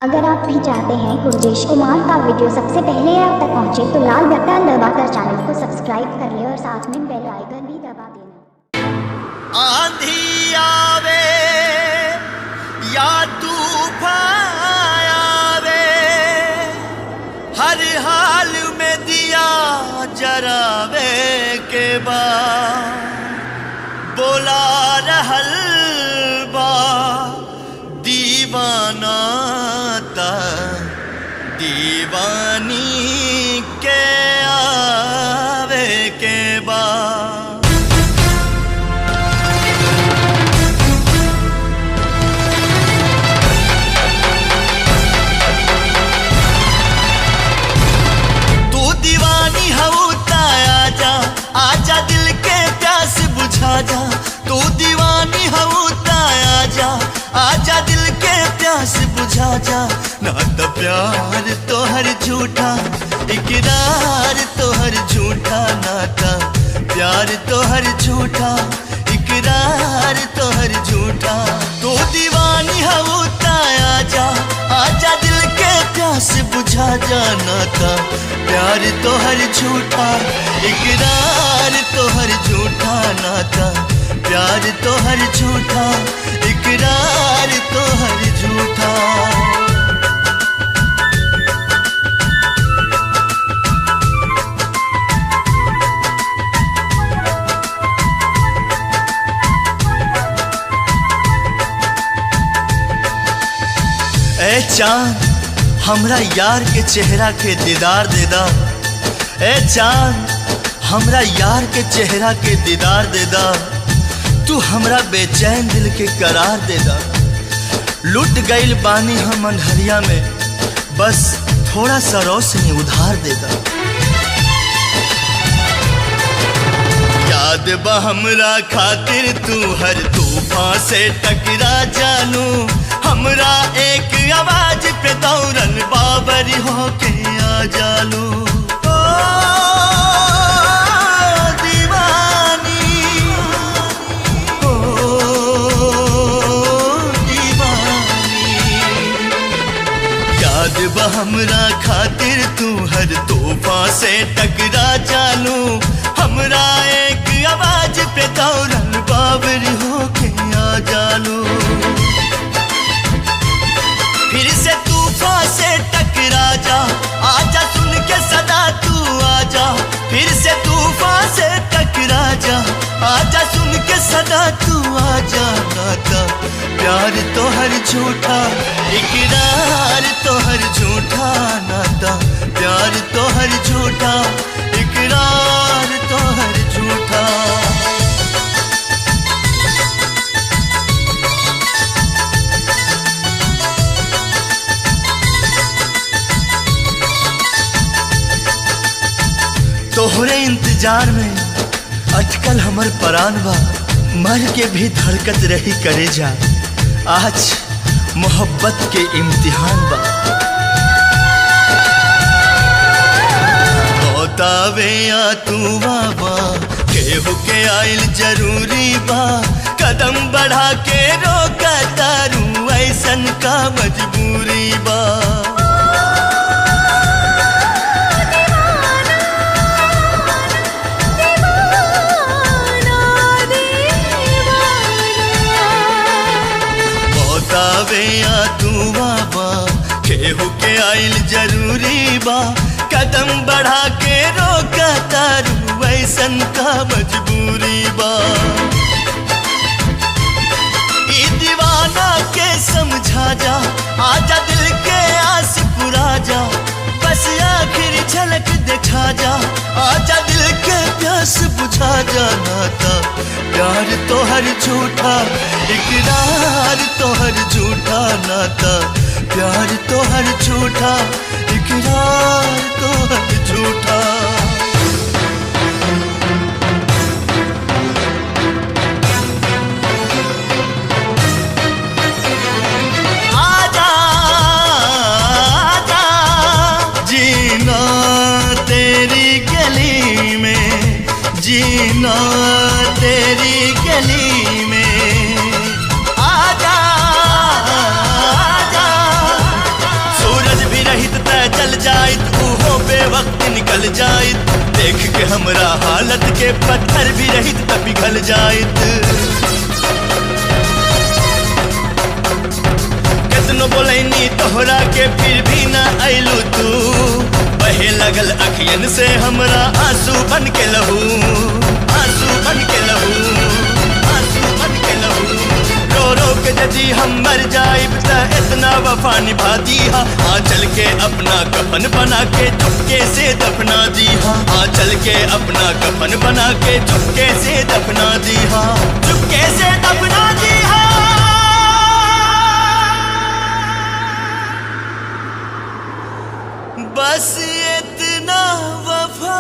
अगर आप भी चाहते हैं गुरजेश कुमार का वीडियो सबसे पहले आप तक पहुंचे तो लाल बटन दबाकर चैनल को सब्सक्राइब कर ले और साथ में बेल आइकन भी दबा देना। आंधी आवे या तूफान आवे, हर हाल में दिया जरावे के बाद बोला रहल बा दीवाना ता दीवानी के आवे के बाद। तू दीवानी हूँ आजा आजा दिल के प्यास बुझा जा। तू दीवानी हूँ आजा आजा दिल के प्यास बुझा जा। ना तो प्यार तो हर झूठा इकरार तो हर झूठा, नाता प्यार तो हर झूठा इकरार तो हर झूठा। तू दीवानी हूँ आजा आजा दिल के प्यास बुझा जा। नाता प्यार तो हर झूठा इकरार तो हर झूठा, नाता प्यार तो हर झूठा इकरार तो हर झूठा। ए चांद हमरा यार के चेहरा के दीदार दे दा। ए चांद हमरा यार के चेहरा के दीदार दे दा। तू हमरा बेचैन दिल के करार दे दा। लुट गईल बानी हम अंधरिया में, बस थोड़ा सा रोशनी उधार दे दा। याद बा हमरा खातिर तू हर तूफान से टकरा जानू। हमरा एक आवाज पे दौड़न बाबरी होके आ जालू। ओ दीवानी ओ दीवानी, याद बा हमरा खातिर तू हर तूफान से टकरा जानू। हमरा एक आवाज पे दौड़न बाबरी होके आ जालू। फिर से तूफान से टकरा जा, आजा सुन के सदा तू आजा। फिर से तूफान से टकरा जा, आजा सुन के सदा तू आजा। नाता प्यार तो हर झूठा इकरार तो हर झूठा, नाता प्यार तो हर झूठा इकरार तो हर झूठा। तोहरे इंतजार में अटकल हमर परान बा, मर के भी धड़कत रही करे जा। आज मोहब्बत के इम्तिहान बा। बतावे या तू बाबा केहू के आइल जरूरी बा। कदम बढ़ा के रोका तारू ऐसन का मजबूरी बा। या तू बाबा केहू के आइल जरूरी बा। कदम बढ़ा के रोका तारू ऐसन का मजबूरी बा। ई दीवाना के समझा जा, आजा दिल के आस पुरा जा। बस आखिर झलक दिखा जा, आजा दिल के प्यास बुझा जा। नाता प्यार तो हर झूठा इकरार तो हर झूठा, नाता प्यार तो हर झूठा इकरार तो हर झूठा। आजा आजा जीना तेरी गली में, जीना तेरी गली में। आजा आजा पिघल जाइत। देख के हमरा हालत के पत्थर भी रहित त पिघल जाइत। कितनो बोलैनी तोहरा के फिर भी ना अइलू तू। बहे लगल अखियन से हमरा आंसू बन के लहू, आंसू बन के लहू, आंसू बन के लहू। रो रो के यदि हम मर जाइब त इतना वफा निभा दीहा। आंचल के अपना कफन बना के चुपके से दफना दीहा। आंचल के अपना कफन बना के चुपके से दफना दीहा, चुपके से दफना दीहा। बस इतना वफा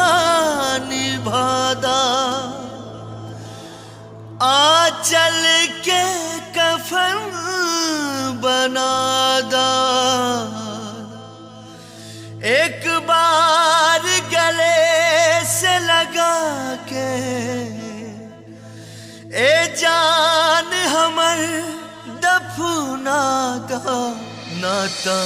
निभादा, आंचल के कफन बनादा। एक बार गले से लगा के ए जान हमर दफना दा नाता।